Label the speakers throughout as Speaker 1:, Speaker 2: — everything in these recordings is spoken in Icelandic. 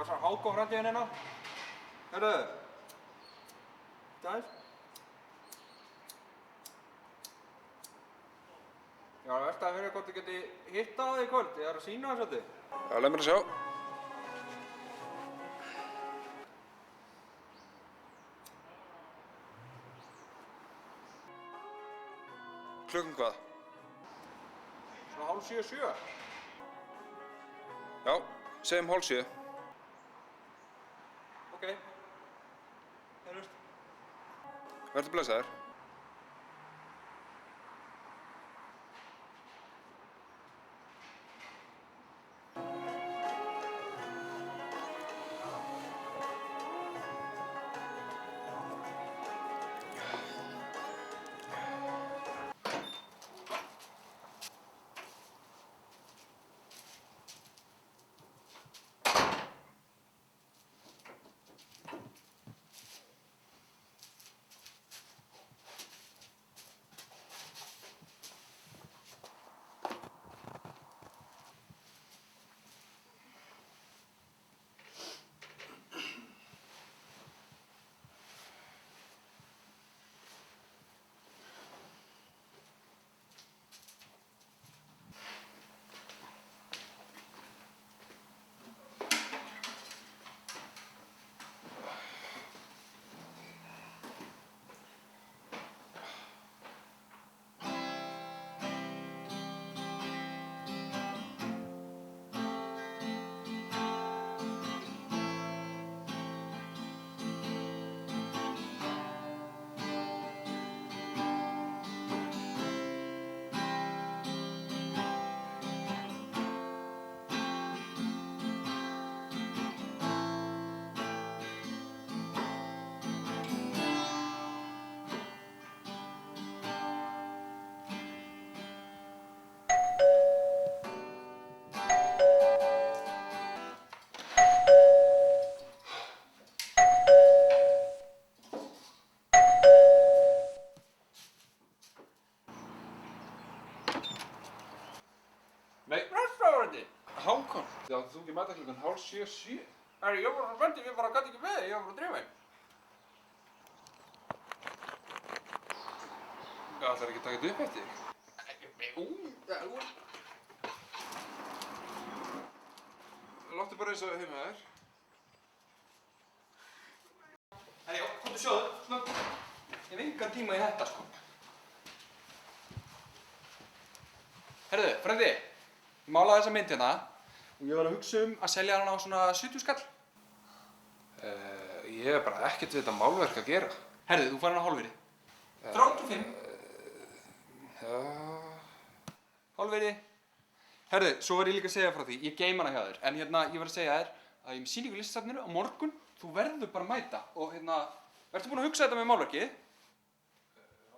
Speaker 1: þessar hákófrættíðin hérna. Hörru. Gæs. Já, verst að fyrir hvort þið geti hitt á þig í kvöld. Ég að sýna það svolítið.
Speaker 2: Já, leið mér að sjá. Klukkan hvað?
Speaker 1: Svona 6:30, 7.
Speaker 2: Já, segjum 6:30.
Speaker 1: Ok. Heyrjumst.
Speaker 2: Vertu blessaður.
Speaker 1: Nei, restafrætti.
Speaker 2: Hákon, þið áttu þú ekki mæta klukkan 6:30, 7?
Speaker 1: Herri, ég var svo spenntur, ég bara gæti ekki með þig, ég var bara að drífa mig.
Speaker 2: Já, ætlarðu ekki að taka þetta upp eftir þig? Láttu bara eins og heima þér.
Speaker 1: Herri, komdu sjóðu, snögg. Ég hef engan tíma í þetta, sko. Herðu, frændi, ég málaði þessa mynd hérna og ég var að hugsa að selja hana á svona 70 skall.
Speaker 2: Ég hef bara ekkert við þetta málverk að gera.
Speaker 1: Herðu, þú fær hana hálfvirði. 35.
Speaker 2: Já...
Speaker 1: Hálfvirði. Herðu, svo var ég líka að segja frá því, ég geym hana hjá þér, en hérna, ég var að segja þér að ég með sýningu í Listasafninu á morgun, þú verður bara að mæta og hérna, verður búin að hugsa þetta með málverkið?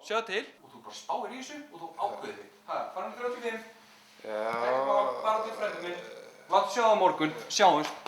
Speaker 1: Sjáðu til. Og þú bara spáir í þessu og þú ákveðir þig. Fara hana 35.
Speaker 2: Já...
Speaker 1: Bara til frændið minn. Láttu sjá það á morgun. Sjáumst.